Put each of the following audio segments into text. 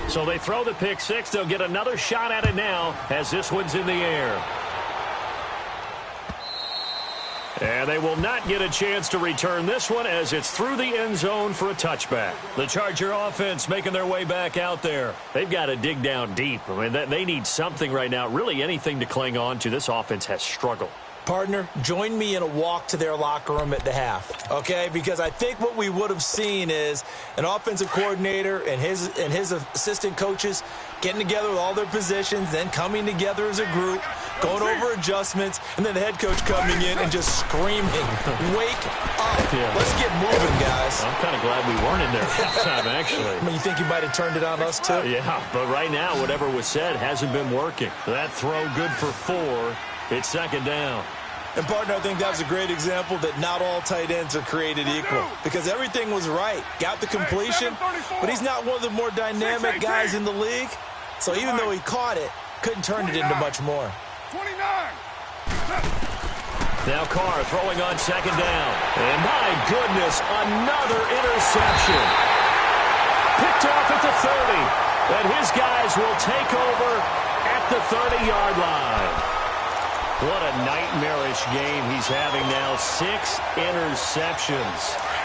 So they throw the pick six. They'll get another shot at it now as this one's in the air. And they will not get a chance to return this one as it's through the end zone for a touchback. The Charger offense making their way back out there. They've got to dig down deep. I mean, they need something right now, really anything to cling on to. This offense has struggled. Partner, join me in a walk to their locker room at the half, okay? Because I think what we would have seen is an offensive coordinator and his assistant coaches getting together with all their positions, then coming together as a group, going over adjustments, and then the head coach coming in and just screaming, "Wake up. Yeah. Let's get moving, guys." I'm kind of glad we weren't in there at halftime, actually. I mean, you think you might have turned it on us, too? Yeah, but right now, whatever was said hasn't been working. That throw good for 4. It's second down. And, partner, I think that was a great example that not all tight ends are created equal because everything was right. Got the completion, but he's not one of the more dynamic guys in the league. So even though he caught it, couldn't turn it into much more. 29. Now Carr throwing on second down. And my goodness, another interception. Picked off at the 30. And his guys will take over at the 30-yard line. What a nightmarish game he's having now. 6 interceptions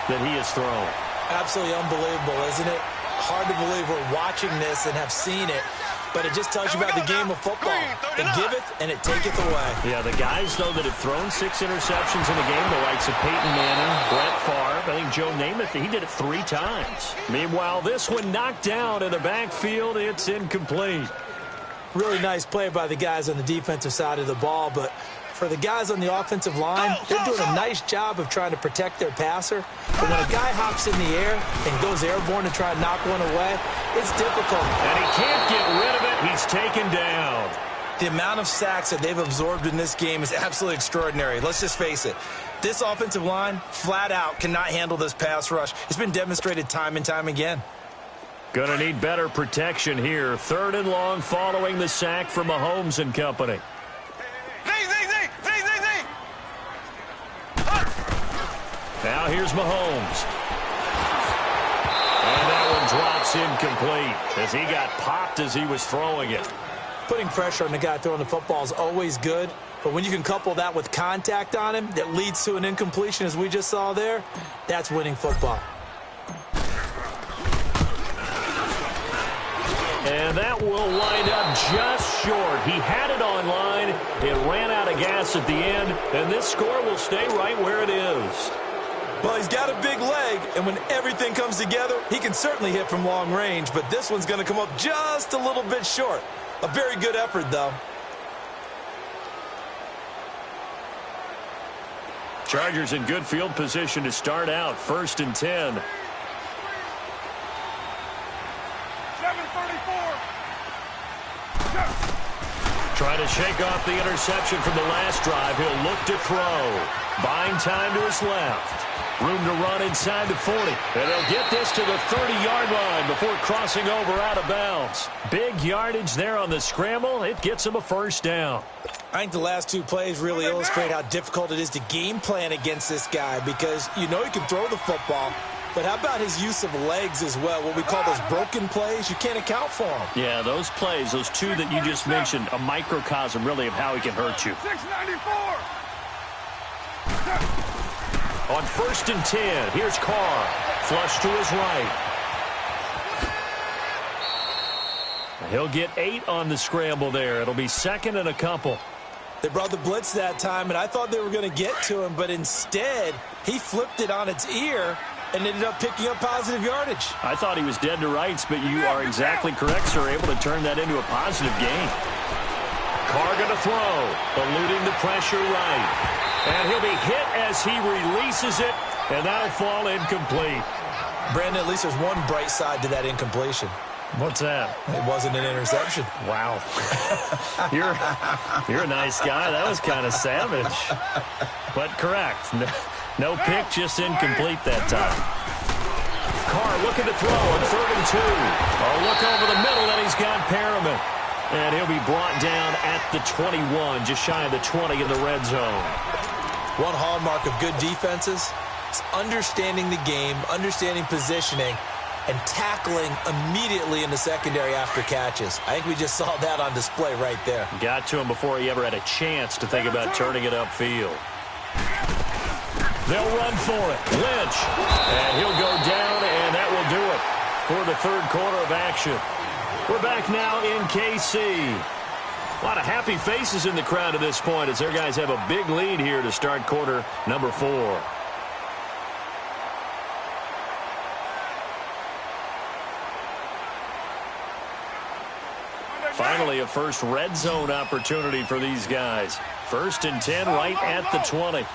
that he has thrown. Absolutely unbelievable, isn't it? Hard to believe we're watching this and have seen it, but it just tells you about the game of football. It giveth and it taketh away. Yeah, the guys, though, that have thrown 6 interceptions in the game, the likes of Peyton Manning, Brett Favre, I think Joe Namath, he did it 3 times. Meanwhile, this one knocked down in the backfield. It's incomplete. Really nice play by the guys on the defensive side of the ball, but for the guys on the offensive line, they're doing a nice job of trying to protect their passer. But when a guy hops in the air and goes airborne to try and knock one away, it's difficult. And he can't get rid of it. He's taken down. The amount of sacks that they've absorbed in this game is absolutely extraordinary. Let's just face it. This offensive line, flat out, cannot handle this pass rush. It's been demonstrated time and time again. Going to need better protection here. 3rd and long following the sack from Mahomes and company. Now here's Mahomes. And that one drops incomplete as he got popped as he was throwing it. Putting pressure on the guy throwing the football is always good, but when you can couple that with contact on him that leads to an incompletion as we just saw there, that's winning football. And that will wind up just short. He had it on line. It ran out of gas at the end, and this score will stay right where it is. Well, he's got a big leg, and when everything comes together, he can certainly hit from long range, but this one's going to come up just a little bit short. A very good effort, though. Chargers in good field position to start out. 1st and 10. 7:34. Trying to shake off the interception from the last drive. He'll look to throw. Buying time to his left. Room to run inside the 40. And he'll get this to the 30-yard line before crossing over out of bounds. Big yardage there on the scramble. It gets him a 1st down. I think the last 2 plays really illustrate how difficult it is to game plan against this guy because you know he can throw the football, but how about his use of legs as well? What we call those broken plays, you can't account for them. Yeah, those plays, those 2 that you just mentioned, a microcosm really of how he can hurt you. 694. On 1st and 10, here's Carr. Flush to his right. He'll get 8 on the scramble there. It'll be 2nd and a couple. They brought the blitz that time, and I thought they were going to get to him, but instead, he flipped it on its ear and ended up picking up positive yardage. I thought he was dead to rights, but you are exactly correct, sir. Able to turn that into a positive gain. Carr going to throw, eluding the pressure right. And he'll be hit as he releases it, and that'll fall incomplete. Brandon, at least there's one bright side to that incompletion. What's that? It wasn't an interception. Wow. You're a nice guy. That was kind of savage. But correct. No pick, just incomplete that time. Carr looking to throw on 3rd and 2. A look over the middle, and he's got Perriman. And he'll be brought down at the 21, just shy of the 20 in the red zone. One hallmark of good defenses is understanding the game, understanding positioning, and tackling immediately in the secondary after catches. I think we just saw that on display right there. Got to him before he ever had a chance to think about turning it upfield. They'll run for it. Lynch. And he'll go down, and that will do it for the third quarter of action. We're back now in KC. A lot of happy faces in the crowd at this point as their guys have a big lead here to start quarter number 4. Finally, a first red zone opportunity for these guys. 1st and 10 right at the 20.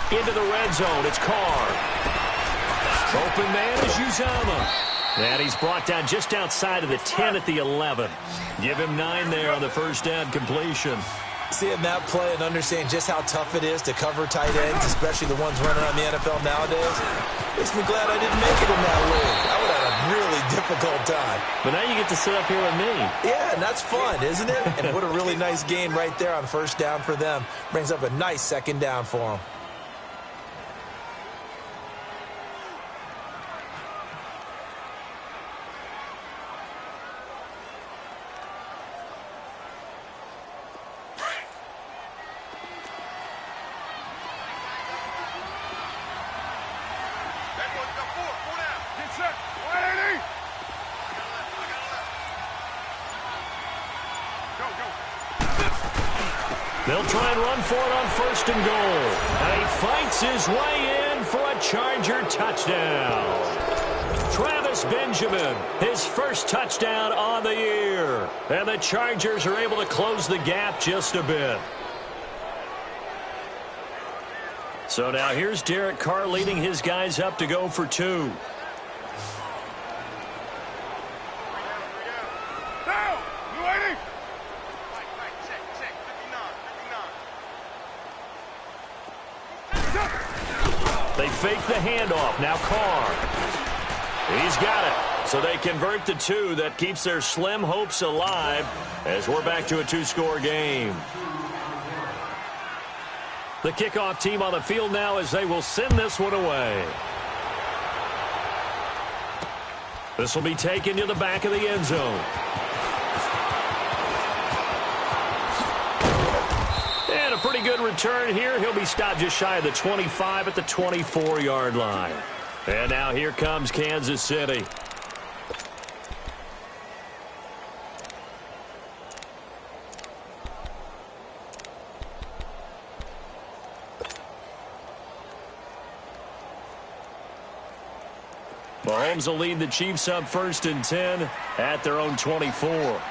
Into the red zone, it's Carr. Open man is Uzomah. And he's brought down just outside of the 10 at the 11. Give him 9 there on the first down completion. Seeing that play and understanding just how tough it is to cover tight ends, especially the ones running around the NFL nowadays, makes me glad I didn't make it in that league. I would have had a really difficult time. But now you get to sit up here with me. Yeah, and that's fun, isn't it? And what a really nice gain right there on first down for them. Brings up a nice second down for them. They'll try and run for it on 1st and goal. And he fights his way in for a Charger touchdown. Travis Benjamin, his first touchdown on the year. And the Chargers are able to close the gap just a bit. So now here's Derek Carr leading his guys up to go for 2. They fake the handoff. Now Carr. He's got it. So they convert the 2. That keeps their slim hopes alive as we're back to a 2-score game. The kickoff team on the field now as they will send this one away. This will be taken to the back of the end zone. And a pretty good return here. He'll be stopped just shy of the 25 at the 24-yard line. And now here comes Kansas City. Mahomes will lead the Chiefs up 1st and 10 at their own 24.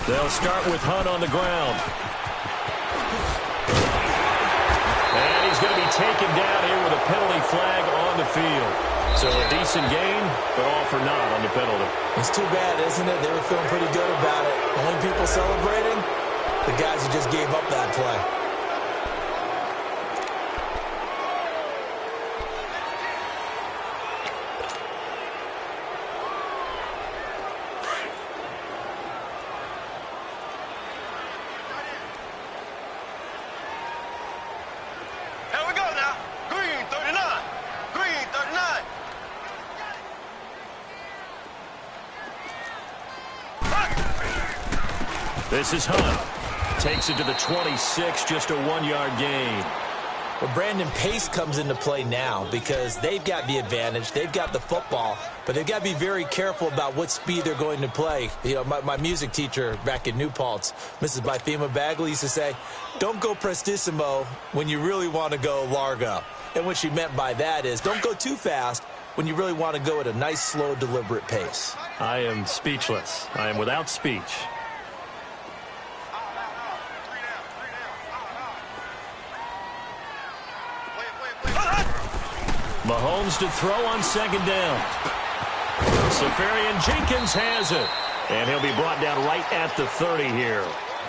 They'll start with Hunt on the ground. And he's going to be taken down here with a penalty flag on the field. So a decent gain, but all for naught on the penalty. It's too bad, isn't it? They were feeling pretty good about it. Only people celebrating, the guys who just gave up that play. This is Hunt. Takes it to the 26, just a 1-yard gain. Well, Brandon, pace comes into play now because they've got the advantage. They've got the football, but they've got to be very careful about what speed they're going to play. You know, my music teacher back in New Paltz, Mrs. Bythema Bagley, used to say, don't go prestissimo when you really want to go largo. And what she meant by that is don't go too fast when you really want to go at a nice, slow, deliberate pace. I am speechless. I am without speech. Mahomes to throw on 2nd down. Safarian Jenkins has it. And he'll be brought down right at the 30 here.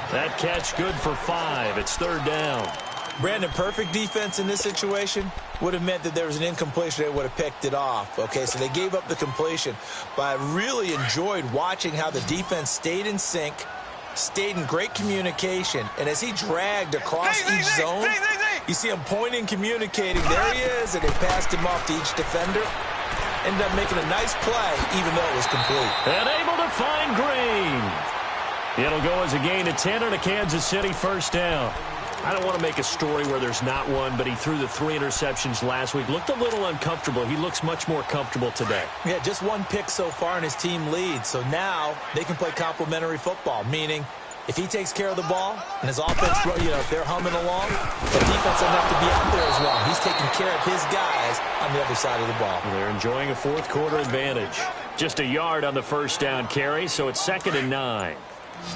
That catch good for 5. It's 3rd down. Brandon, perfect defense in this situation would have meant that there was an incompletion. They would have picked it off. Okay, so they gave up the completion. But I really enjoyed watching how the defense stayed in sync, stayed in great communication. And as he dragged across each zone, you see him pointing, communicating. There he is, and they passed him off to each defender. Ended up making a nice play, even though it was complete. And able to find Green. It'll go as a gain of 10 on a Kansas City first down. I don't want to make a story where there's not one, but he threw the 3 interceptions last week. Looked a little uncomfortable. He looks much more comfortable today. Yeah, just 1 pick so far and his team leads. So now they can play complementary football, meaning if he takes care of the ball and his offense, if they're humming along, the defense doesn't have to be out there as well. He's taking care of his guys on the other side of the ball. They're enjoying a fourth quarter advantage. Just a yard on the first down carry, so it's 2nd and 9.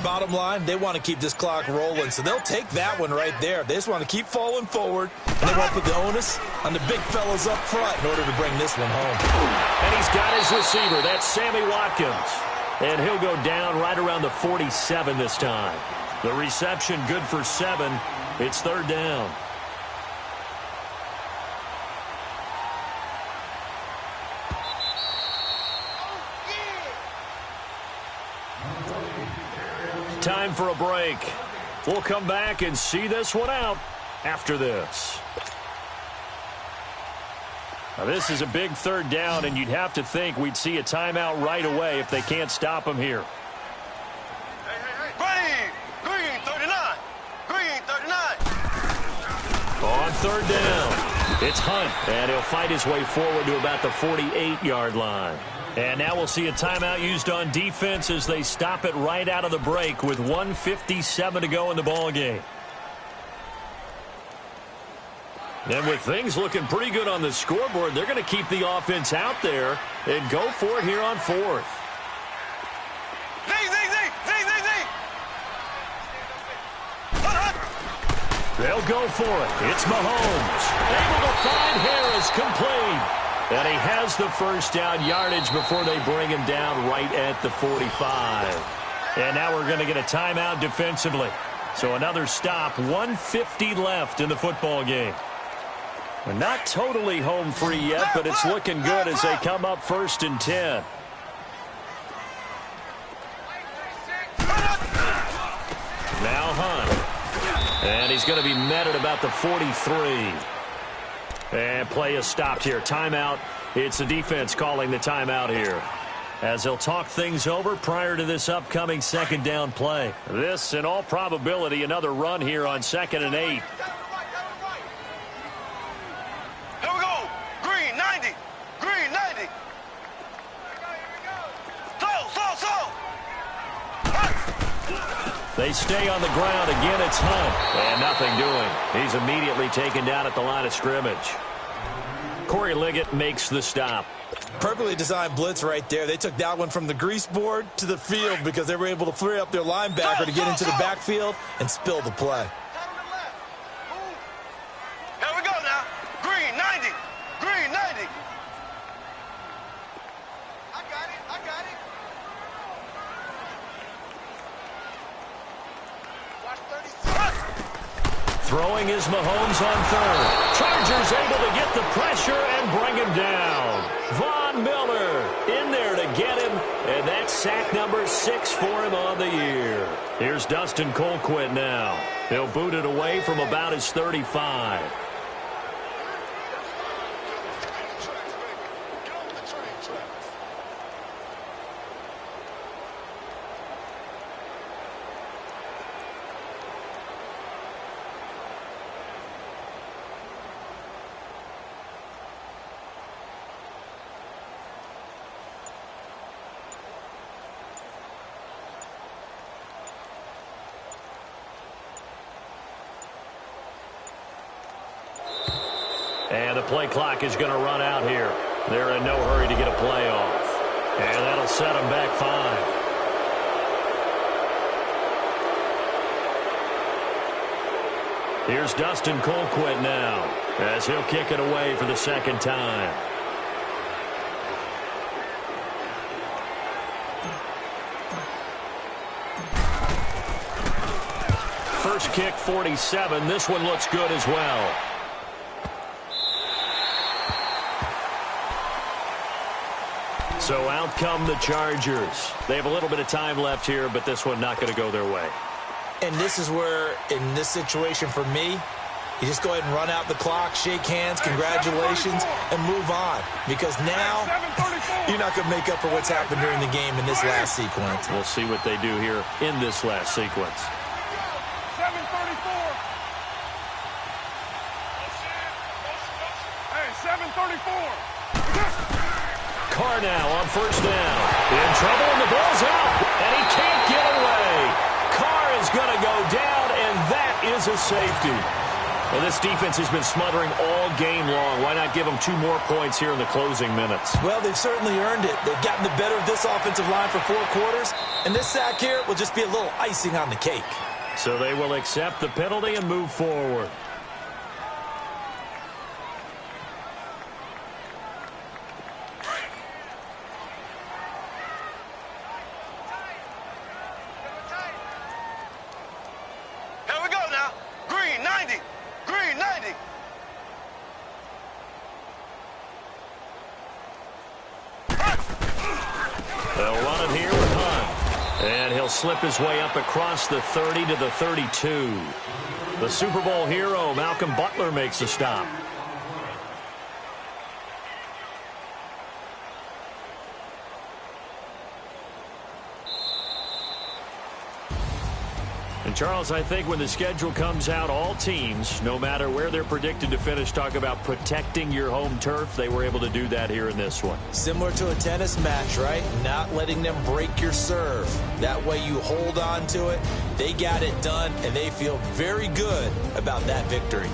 Bottom line, they want to keep this clock rolling, so they'll take that one right there. They just want to keep falling forward, and they want to put the onus on the big fellas up front in order to bring this one home. And he's got his receiver. That's Sammy Watkins. And he'll go down right around the 47 this time. The reception good for 7. It's 3rd down. Time for a break. We'll come back and see this one out after this. Now, this is a big 3rd down, and you'd have to think we'd see a timeout right away if they can't stop him here. Green 39. Green 39. On 3rd down, it's Hunt, and he'll fight his way forward to about the 48-yard line. And now we'll see a timeout used on defense as they stop it right out of the break with 1:57 to go in the ballgame. And with things looking pretty good on the scoreboard, they're going to keep the offense out there and go for it here on 4th. They'll go for it. It's Mahomes. Able to find Harris, complete. And he has the first down yardage before they bring him down right at the 45. And now we're going to get a timeout defensively. So another stop, 1:50 left in the football game. We're not totally home free yet, but it's looking good as they come up 1st and 10. Now Hunt. And he's going to be met at about the 43. And play is stopped here. Timeout. It's the defense calling the timeout here, as they'll talk things over prior to this upcoming 2nd down play. This, in all probability, another run here on 2nd and 8. Here we go. Green 90. Green 90. They stay on the ground. Again, it's Hunt. And nothing doing. He's immediately taken down at the line of scrimmage. Corey Liggett makes the stop. Perfectly designed blitz right there. They took that one from the grease board to the field because they were able to free up their linebacker to get into the backfield and spill the play. Here we go now. Green 90. Green 90. I got it. Watch 36. Throwing is Mahomes on 3rd. Chargers able to get the pressure and bring him down. Von Miller in there to get him, and that's sack number 6 for him on the year. Here's Dustin Colquitt now. He'll boot it away from about his 35. And the play clock is going to run out here. They're in no hurry to get a play off. And that'll set them back 5. Here's Dustin Colquitt now, as he'll kick it away for the 2nd time. first kick, 47. This one looks good as well. So out come the Chargers. They have a little bit of time left here, but this one not going to go their way. And this is where, in this situation for me, you just go ahead and run out the clock, shake hands, congratulations, and move on. Because now, you're not going to make up for what's happened during the game in this last sequence. We'll see what they do here in this last sequence. 7:34. Hey, 7:34. Carr now on first down. In trouble, and the ball's out. And he can't get away. Carr is going to go down, and that is a safety. Well, this defense has been smothering all game long. Why not give them 2 more points here in the closing minutes? Well, they've certainly earned it. They've gotten the better of this offensive line for 4 quarters, and this sack here will just be a little icing on the cake. So they will accept the penalty and move forward. Here we go now. Green, 90. Green, 90. They'll run it here with Hunt. And he'll slip his way up across the 30 to the 32. The Super Bowl hero, Malcolm Butler, makes a stop. And, Charles, I think when the schedule comes out, all teams, no matter where they're predicted to finish, talk about protecting your home turf. They were able to do that here in this one. Similar to a tennis match, right? Not letting them break your serve. That way you hold on to it. They got it done, and they feel very good about that victory.